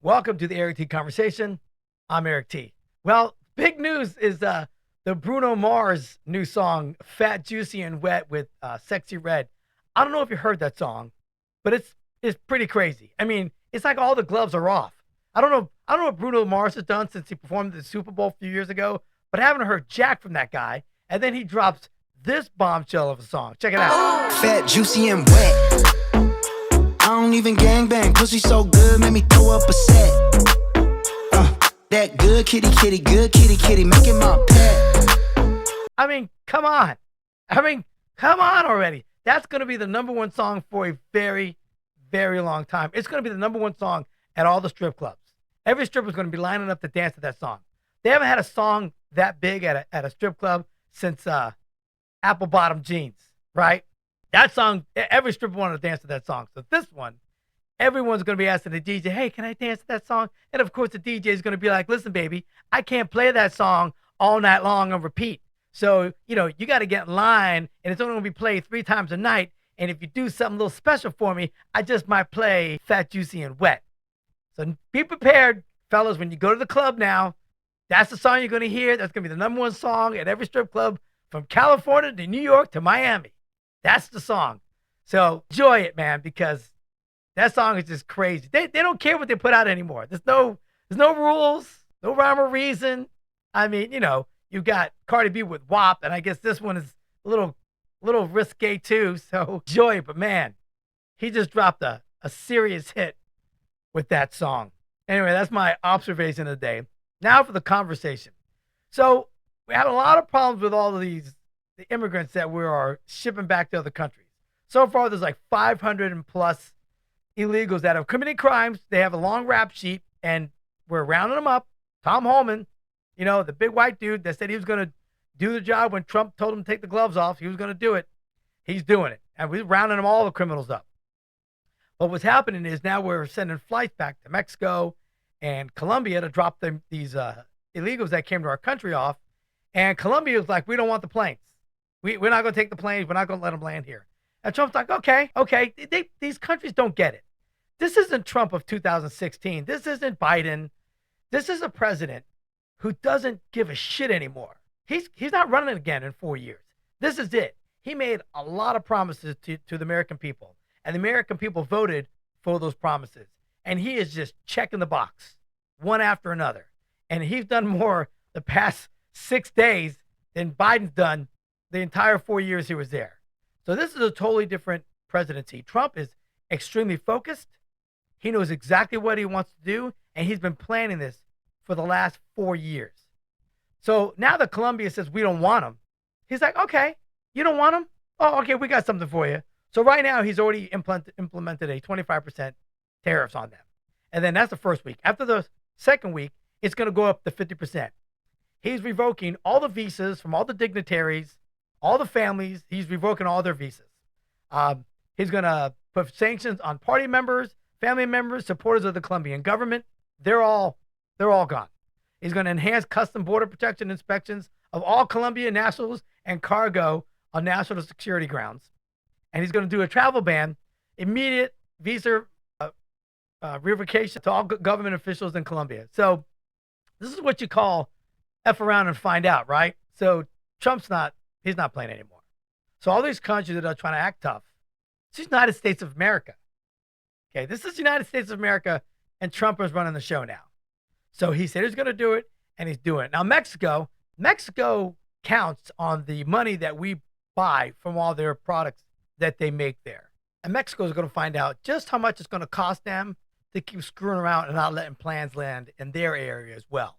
Welcome to the Eric T Conversation. I'm Eric T. Well, big news is the Bruno Mars new song, Fat, Juicy, and Wet with Sexy Red. I don't know if you heard that song, but it's pretty crazy. I mean, it's like all the gloves are off. I don't know what Bruno Mars has done since he performed at the Super Bowl a few years ago, but I haven't heard jack from that guy. And then he drops this bombshell of a song. Check it out. Fat, juicy, and wet. I don't even gangbang. Pussy so good, made me throw up a set. That good kitty, good kitty, making my pet. I mean, come on. Come on already. That's going to be the number one song for a very, very long time. It's going to be the number one song at all the strip clubs. Every stripper is going to be lining up to dance to that song. They haven't had a song that big at a strip club since Apple Bottom Jeans, right? That song, every stripper wanted to dance to that song. So this one, everyone's going to be asking the DJ, hey, can I dance to that song? And of course, the DJ is going to be like, listen, baby, I can't play that song all night long on repeat. So, you got to get in line, and it's only going to be played 3 times a night. And if you do something a little special for me, I just might play Fat, Juicy, and Wet. So be prepared, fellas, when you go to the club now, that's the song you're going to hear. That's going to be the number one song at every strip club from California to New York to Miami. That's the song. So enjoy it, man, because that song is just crazy. They don't care what they put out anymore. There's no rules, no rhyme or reason. I mean, you got Cardi B with WAP, and I guess this one is a little risque too. So enjoy it. But man, he just dropped a serious hit with that song. Anyway, that's my observation of the day. Now for the conversation. So we have a lot of problems with all of the immigrants that we are shipping back to other countries. So far, there's like 500 and plus illegals that have committed crimes. They have a long rap sheet, and we're rounding them up. Tom Holman, the big white dude that said he was going to do the job when Trump told him to take the gloves off. He was going to do it. He's doing it. And we're rounding them all the criminals up. But what's happening is now we're sending flights back to Mexico and Colombia to drop these illegals that came to our country off. And Colombia was like, we don't want the planes. We're not going to take the planes. We're not going to let them land here. And Trump's like, okay. These countries don't get it. This isn't Trump of 2016. This isn't Biden. This is a president who doesn't give a shit anymore. He's not running again in 4 years. This is it. He made a lot of promises to the American people, and the American people voted for those promises. And he is just checking the box one after another. And he's done more the past 6 days than Biden's done the entire 4 years he was there. So this is a totally different presidency. Trump is extremely focused. He knows exactly what he wants to do, and he's been planning this for the last 4 years. So now that Colombia says we don't want him, he's like, okay, you don't want him? Oh, okay, we got something for you. So right now he's already implemented a 25% tariffs on them. And then that's the first week. After the second week, it's going to go up to 50%. He's revoking all the visas from all the dignitaries, all the families. He's revoking all their visas. He's going to put sanctions on party members, family members, supporters of the Colombian government. They're all gone. He's going to enhance custom border protection inspections of all Colombian nationals and cargo on national security grounds. And he's going to do a travel ban, immediate visa revocation to all government officials in Colombia. So this is what you call F around and find out, right? So he's not playing anymore. So all these countries that are trying to act tough, it's the United States of America. Okay, this is the United States of America, and Trump is running the show now. So he said he's going to do it, and he's doing it. Now, Mexico counts on the money that we buy from all their products that they make there. And Mexico is going to find out just how much it's going to cost them to keep screwing around and not letting plans land in their area as well.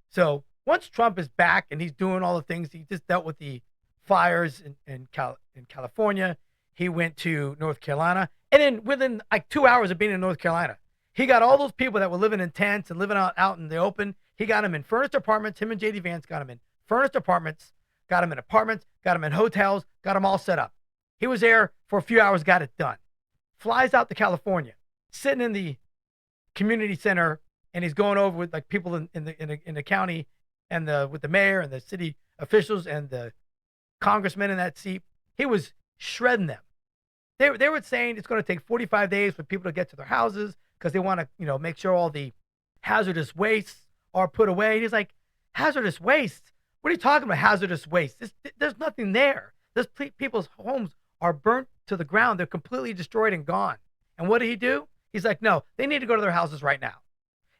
So once Trump is back and he's doing all the things, he just dealt with the fires in California. He went to North Carolina. And then within like 2 hours of being in North Carolina, he got all those people that were living in tents and living out in the open. He got them in furnished apartments. Him and J.D. Vance got them in furnished apartments, got them in apartments, got them in hotels, got them all set up. He was there for a few hours, got it done. Flies out to California, sitting in the community center, and he's going over with like people in the county and with the mayor and the city officials and the congressmen in that seat. He was shredding them. They were saying it's going to take 45 days for people to get to their houses, because they want to, make sure all the hazardous wastes are put away. And he's like, hazardous waste? What are you talking about, hazardous waste? There's nothing there. People's homes are burnt to the ground. They're completely destroyed and gone. And what did he do? He's like, no, they need to go to their houses right now.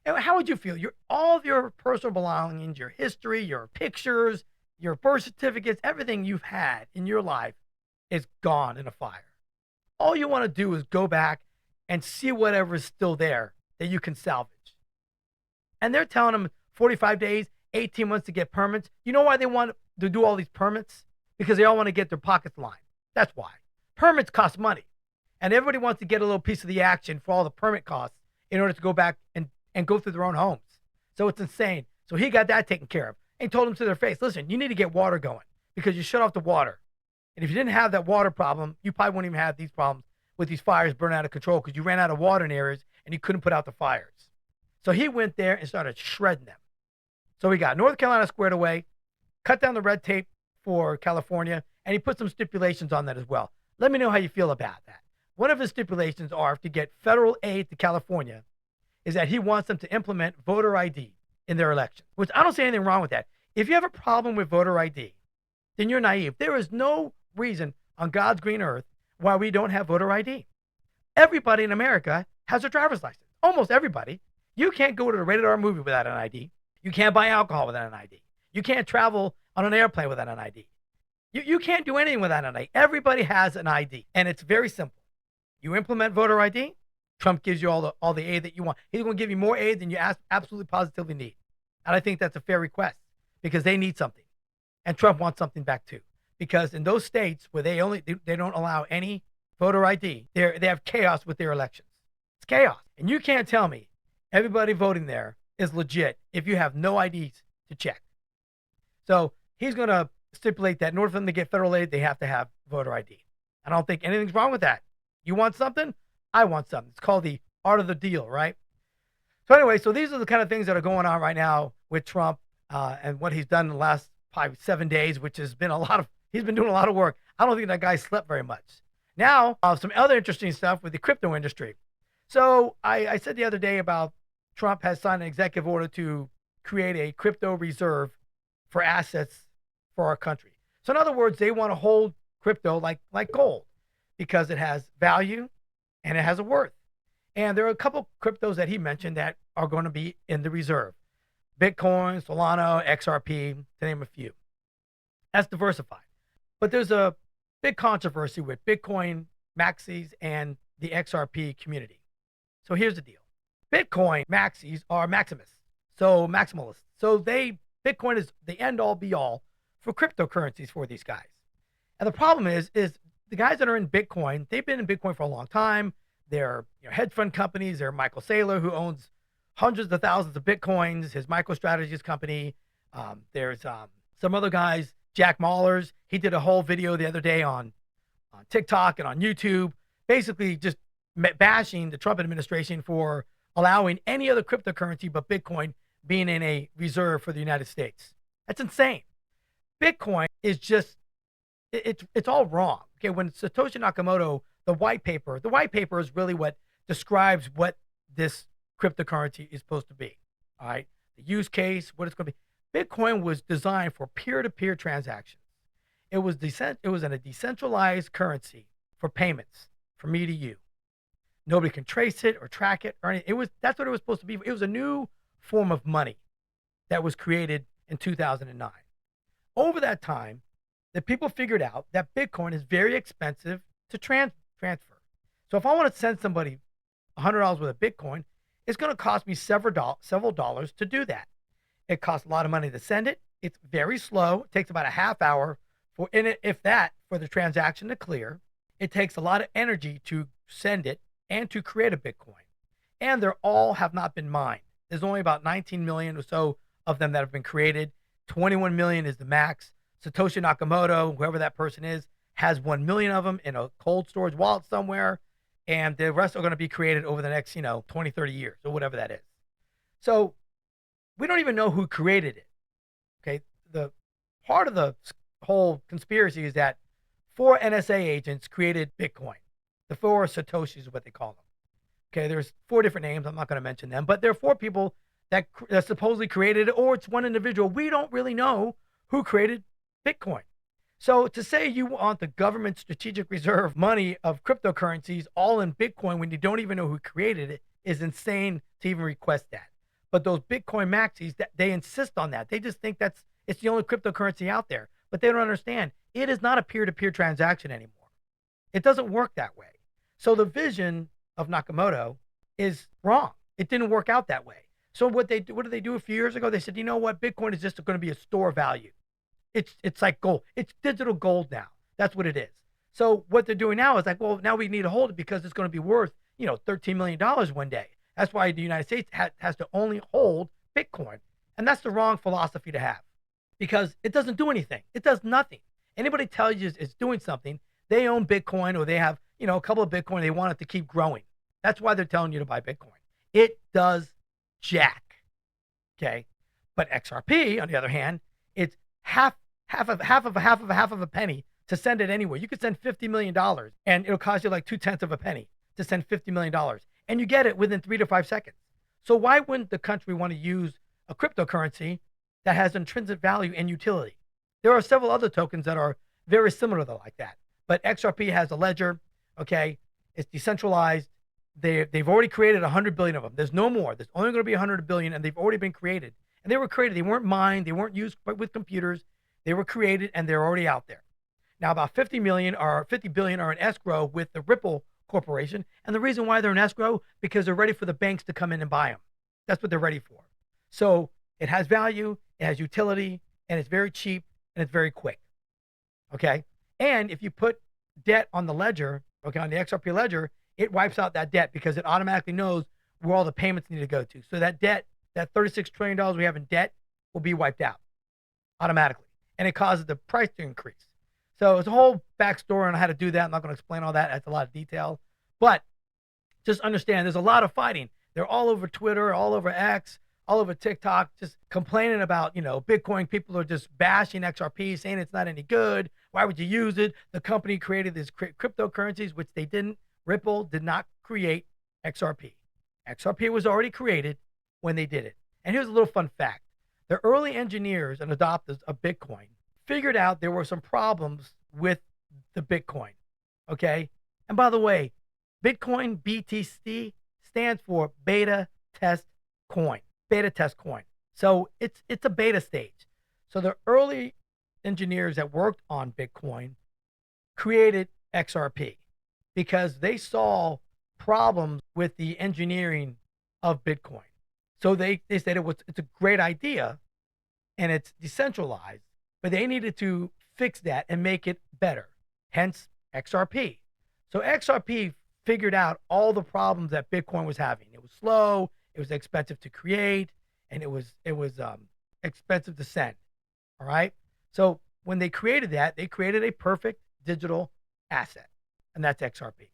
And how would you feel? All of your personal belongings, your history, your pictures, your birth certificates, everything you've had in your life is gone in a fire. All you want to do is go back and see whatever is still there that you can salvage. And they're telling them 45 days, 18 months to get permits. You know why they want to do all these permits? Because they all want to get their pockets lined. That's why. Permits cost money. And everybody wants to get a little piece of the action for all the permit costs in order to go back and go through their own homes. So it's insane. So he got that taken care of. And he told them to their face, listen, you need to get water going because you shut off the water. And if you didn't have that water problem, you probably wouldn't even have these problems with these fires burning out of control because you ran out of water in areas and you couldn't put out the fires. So he went there and started shredding them. So we got North Carolina squared away, cut down the red tape for California, and he put some stipulations on that as well. Let me know how you feel about that. One of his stipulations are to get federal aid to California is that he wants them to implement voter ID in their elections, which I don't see anything wrong with that. If you have a problem with voter ID, then you're naive. There is no reason on God's green earth why we don't have voter ID. Everybody in America has a driver's license. Almost everybody. You can't go to a rated R movie without an ID. You can't buy alcohol without an ID. You can't travel on an airplane without an ID. You can't do anything without an ID. Everybody has an ID, and it's very simple. You implement voter ID, Trump gives you all the aid that you want. He's going to give you more aid than you absolutely positively need. And I think that's a fair request because they need something. And Trump wants something back too. Because in those states where they don't allow any voter ID, they have chaos with their elections. It's chaos. And you can't tell me everybody voting there is legit if you have no IDs to check. So he's going to stipulate that in order for them to get federal aid, they have to have voter ID. I don't think anything's wrong with that. You want something? I want something. It's called the art of the deal, right? So anyway, so these are the kind of things that are going on right now with Trump and what he's done in the last 7 days, which has been he's been doing a lot of work. I don't think that guy slept very much. Now, some other interesting stuff with the crypto industry. So I said the other day about Trump has signed an executive order to create a crypto reserve for assets for our country. So in other words, they want to hold crypto like gold because it has value and it has a worth. And there are a couple cryptos that he mentioned that are going to be in the reserve. Bitcoin, Solana, XRP, to name a few. That's diversified. But there's a big controversy with Bitcoin, Maxis, and the XRP community. So here's the deal. Bitcoin Maxis are maximalists. So Bitcoin is the end all be all for cryptocurrencies for these guys. And the problem is the guys that are in Bitcoin, they've been in Bitcoin for a long time. They're hedge fund companies. They're Michael Saylor, who owns hundreds of thousands of Bitcoins, his MicroStrategies company. There's some other guys, Jack Mallers. He did a whole video the other day on TikTok and on YouTube, basically just bashing the Trump administration for allowing any other cryptocurrency but Bitcoin being in a reserve for the United States. That's insane. Bitcoin is just, it's all wrong. Okay, when Satoshi Nakamoto, the white paper is really what describes what this cryptocurrency is supposed to be. All right, the use case, what it's going to be. Bitcoin was designed for peer-to-peer transactions. It was in a decentralized currency for payments from me to you. Nobody can trace it or track it or anything. That's what it was supposed to be. It was a new form of money that was created in 2009. Over that time, the people figured out that Bitcoin is very expensive to transfer. So if I want to send somebody $100 worth of Bitcoin, it's going to cost me several dollars to do that. It costs a lot of money to send it. It's very slow. It takes about a half hour for the transaction to clear. It takes a lot of energy to send it and to create a Bitcoin. And they're all have not been mined. There's only about 19 million or so of them that have been created. 21 million is the max. Satoshi Nakamoto, whoever that person is, has 1 million of them in a cold storage wallet somewhere. And the rest are going to be created over the next, 20, 30 years or whatever that is. So we don't even know who created it. Okay. The part of the whole conspiracy is that 4 NSA agents created Bitcoin. The 4 Satoshis is what they call them. Okay, there's 4 different names. I'm not going to mention them, but there are 4 people that supposedly created it, or it's one individual. We don't really know who created Bitcoin. So to say you want the government strategic reserve money of cryptocurrencies all in Bitcoin when you don't even know who created it is insane to even request that. But those Bitcoin maxis, that they insist on that. They just think it's the only cryptocurrency out there. But they don't understand. It is not a peer-to-peer transaction anymore. It doesn't work that way. So the vision of Nakamoto is wrong. It didn't work out that way. So what did they do a few years ago? They said, you know what? Bitcoin is just going to be a store of value. It's like gold. It's digital gold now. That's what it is. So what they're doing now is like, well, now we need to hold it because it's going to be worth, $13 million one day. That's why the United States has to only hold Bitcoin. And that's the wrong philosophy to have because it doesn't do anything. It does nothing. Anybody tells you it's doing something, they own Bitcoin or they have, a couple of Bitcoin. They want it to keep growing. That's why they're telling you to buy Bitcoin. It does jack. Okay. But XRP, on the other hand, it's half of a penny to send it anywhere. You could send $50 million and it'll cost you like 2/10 of a penny to send $50 million. And you get it within 3 to 5 seconds. So why wouldn't the country want to use a cryptocurrency that has intrinsic value and utility? There are several other tokens that are very similar to like that. But XRP has a ledger, okay? It's decentralized. They've already created 100 billion of them. There's no more. There's only going to be 100 billion, and they've already been created. And they were created. They weren't mined. They weren't used with computers. They were created, and they're already out there. Now, about 50 billion are in escrow with the Ripple Corporation. And the reason why they're in escrow, because they're ready for the banks to come in and buy them. That's what they're ready for. So it has value, it has utility, and it's very cheap, and it's very quick. Okay? And if you put debt on the ledger, okay, on the XRP ledger, it wipes out that debt because it automatically knows where all the payments need to go to. So that debt, that $36 trillion we have in debt will be wiped out automatically. And it causes the price to increase. So it's a whole backstory on how to do that. I'm not going to explain all that. That's a lot of detail. But just understand there's a lot of fighting. They're all over Twitter, all over X, all over TikTok, just complaining about, Bitcoin. People are just bashing XRP, saying it's not any good. Why would you use it? The company created these cryptocurrencies, which they didn't. Ripple did not create XRP. XRP was already created when they did it. And here's a little fun fact. The early engineers and adopters of Bitcoin figured out there were some problems with the Bitcoin. Okay? And by the way, Bitcoin BTC stands for beta test coin. Beta test coin. So it's a beta stage. So the early engineers that worked on Bitcoin created XRP because they saw problems with the engineering of Bitcoin. So they said it's a great idea and it's decentralized, but they needed to fix that and make it better. Hence XRP. So XRP figured out all the problems that Bitcoin was having. It was slow, it was expensive to create, and it was expensive to send. All right. So when they created that, they created a perfect digital asset, and that's XRP.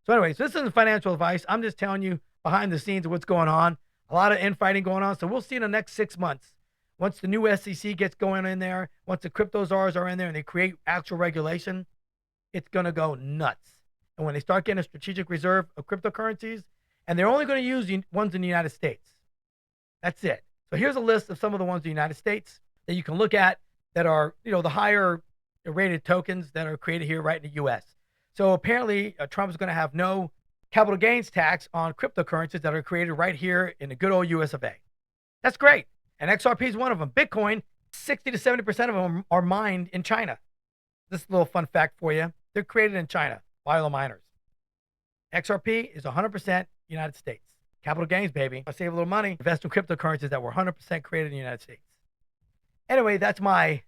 So anyways, this isn't financial advice. I'm just telling you behind the scenes of what's going on. A lot of infighting going on. So we'll see in the next 6 months. Once the new SEC gets going in there, once the crypto czars are in there and they create actual regulation, it's going to go nuts. And when they start getting a strategic reserve of cryptocurrencies, and they're only going to use the ones in the United States. That's it. So here's a list of some of the ones in the United States that you can look at that are, the higher rated tokens that are created here right in the U.S. So apparently Trump is going to have no capital gains tax on cryptocurrencies that are created right here in the good old US of A. That's great. And XRP is one of them. Bitcoin, 60 to 70% of them are mined in China. This is a little fun fact for you. They're created in China by the miners. XRP is 100% United States. Capital gains, baby. I save a little money, invest in cryptocurrencies that were 100% created in the United States. Anyway, that's my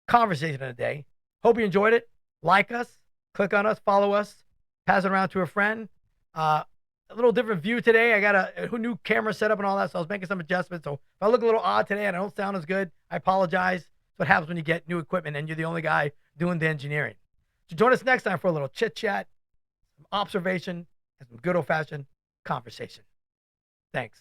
conversation of the day. Hope you enjoyed it. Like us, click on us, follow us, pass it around to a friend. A little different view today. I got a new camera set up and all that, so I was making some adjustments. So if I look a little odd today and I don't sound as good, I apologize. That's what happens when you get new equipment and you're the only guy doing the engineering. So join us next time for a little chit-chat, some observation, and some good old-fashioned conversation. Thanks.